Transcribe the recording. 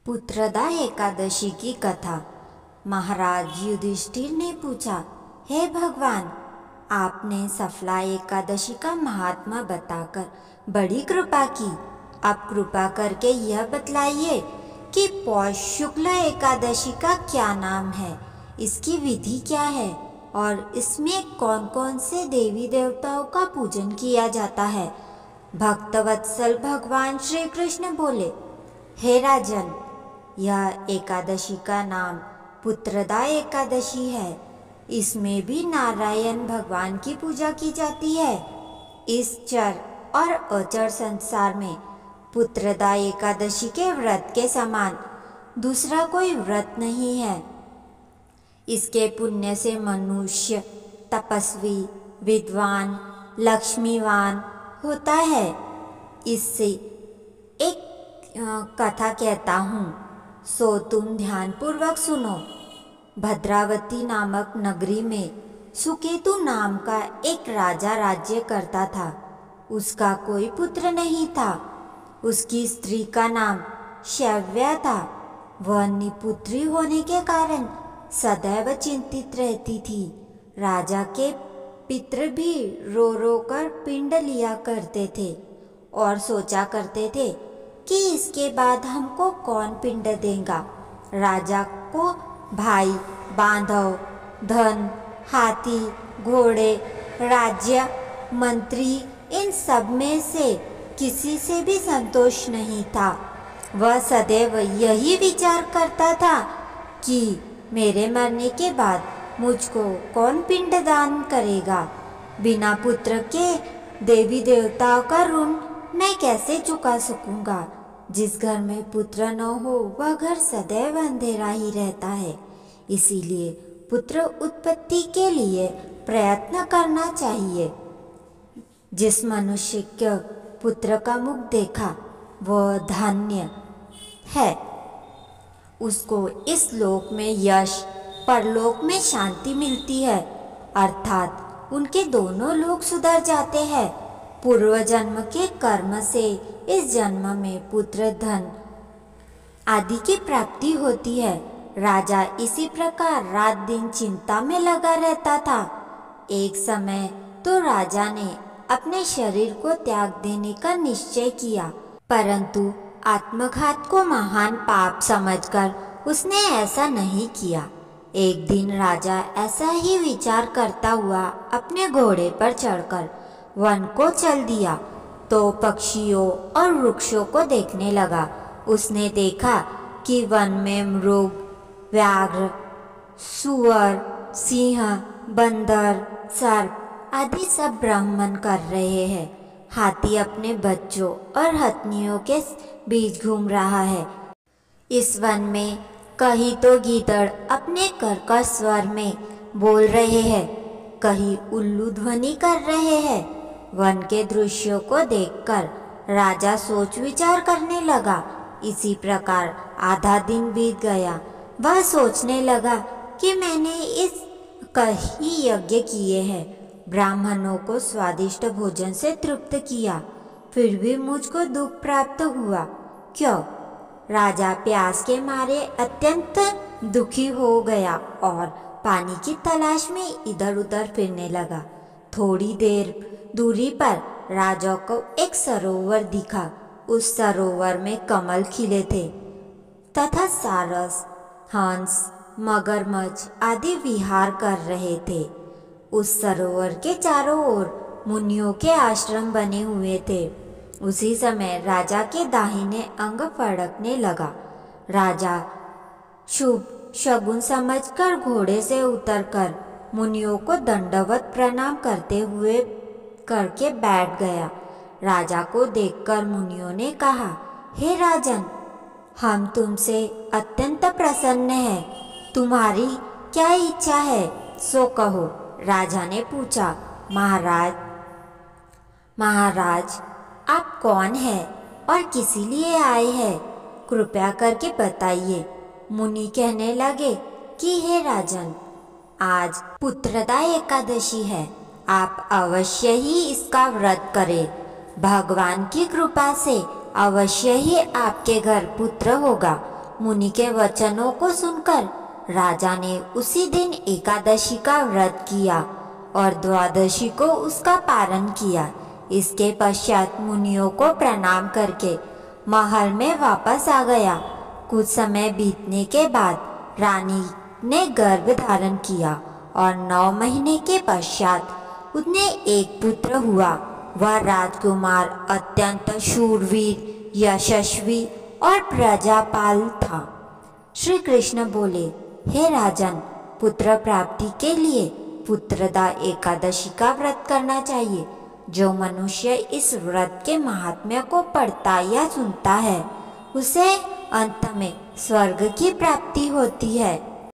पुत्रदा एकादशी की कथा। महाराज युधिष्ठिर ने पूछा, हे भगवान, आपने सफला एकादशी का महात्मा बताकर बड़ी कृपा की। अब कृपा करके यह बतलाइए कि पौष शुक्ल एकादशी का क्या नाम है, इसकी विधि क्या है और इसमें कौन कौन से देवी देवताओं का पूजन किया जाता है। भक्तवत्सल भगवान श्री कृष्ण बोले, हे राजन, यह एकादशी का नाम पुत्रदा एकादशी है। इसमें भी नारायण भगवान की पूजा की जाती है। इस चर और अचर संसार में पुत्रदा एकादशी के व्रत के समान दूसरा कोई व्रत नहीं है। इसके पुण्य से मनुष्य तपस्वी, विद्वान, लक्ष्मीवान होता है। इससे एक कथा कहता हूँ, सो तुम ध्यानपूर्वक सुनो। भद्रावती नामक नगरी में सुकेतु नाम का एक राजा राज्य करता था। उसका कोई पुत्र नहीं था। उसकी स्त्री का नाम शैव्या था। वह निपुत्री होने के कारण सदैव चिंतित रहती थी। राजा के पितृ भी रो रो कर पिंड लिया करते थे और सोचा करते थे कि इसके बाद हमको कौन पिंड देगा। राजा को भाई, बांधव, धन, हाथी, घोड़े, राज्य, मंत्री, इन सब में से किसी से भी संतोष नहीं था। वह सदैव यही विचार करता था कि मेरे मरने के बाद मुझको कौन पिंडदान करेगा। बिना पुत्र के देवी देवताओं का ऋण मैं कैसे चुका सकूंगा। जिस घर में पुत्र न हो वह घर सदैव अंधेरा ही रहता है। इसीलिए पुत्र उत्पत्ति के लिए प्रयत्न करना चाहिए। जिस मनुष्य के पुत्र का मुख देखा वह धन्य है। उसको इस लोक में यश, परलोक में शांति मिलती है। अर्थात उनके दोनों लोक सुधर जाते हैं। पूर्व जन्म के कर्म से इस जन्म में पुत्र, धन आदि की प्राप्ति होती है। राजा इसी प्रकार रात दिन चिंता में लगा रहता था। एक समय तो राजा ने अपने शरीर को त्याग देने का निश्चय किया, परंतु आत्मघात को महान पाप समझकर उसने ऐसा नहीं किया। एक दिन राजा ऐसा ही विचार करता हुआ अपने घोड़े पर चढ़कर वन को चल दिया तो पक्षियों और वृक्षों को देखने लगा। उसने देखा कि वन में मृग, व्याघ्र, सुअर, सिंह, बंदर, सर्प आदि सब भ्रमण कर रहे हैं। हाथी अपने बच्चों और हथनियों के बीच घूम रहा है। इस वन में कहीं तो गीदड़ अपने कर्कश स्वर में बोल रहे हैं, कहीं उल्लू ध्वनि कर रहे हैं। वन के दृश्यों को देखकर राजा सोच विचार करने लगा। इसी प्रकार आधा दिन बीत गया। वह सोचने लगा कि मैंने इस कई यज्ञ किए हैं, ब्राह्मणों को स्वादिष्ट भोजन से तृप्त किया, फिर भी मुझको दुख प्राप्त हुआ। क्यों? राजा प्यास के मारे अत्यंत दुखी हो गया और पानी की तलाश में इधर उधर फिरने लगा। थोड़ी देर दूरी पर राजा को एक सरोवर दिखा। उस सरोवर में कमल खिले थे तथा सारस, हंस, मगरमच्छ आदि विहार कर रहे थे। उस सरोवर के चारों ओर मुनियों के आश्रम बने हुए थे। उसी समय राजा के दाहिने अंग फड़कने लगा। राजा शुभ शगुन समझकर घोड़े से उतरकर मुनियों को दंडवत प्रणाम करके बैठ गया। राजा को देखकर मुनियों ने कहा, हे राजन, हम तुमसे अत्यंत प्रसन्न हैं। तुम्हारी क्या इच्छा है सो कहो। राजा ने पूछा, महाराज आप कौन हैं और किस लिए आए हैं, कृपया करके बताइए। मुनि कहने लगे कि हे राजन, आज पुत्रदा एकादशी है। आप अवश्य ही इसका व्रत करें। भगवान की कृपा से अवश्य ही आपके घर पुत्र होगा। मुनि के वचनों को सुनकर राजा ने उसी दिन एकादशी का व्रत किया और द्वादशी को उसका पारण किया। इसके पश्चात मुनियों को प्रणाम करके महल में वापस आ गया। कुछ समय बीतने के बाद रानी ने गर्भ धारण किया और 9 महीने के पश्चात उन्हें एक पुत्र हुआ। वह राजकुमार अत्यंत शूरवीर, यशस्वी और प्रजापाल था। श्री कृष्ण बोले, हे राजन, पुत्र प्राप्ति के लिए पुत्रदा एकादशी का व्रत करना चाहिए। जो मनुष्य इस व्रत के महात्म्य को पढ़ता या सुनता है, उसे अंत में स्वर्ग की प्राप्ति होती है।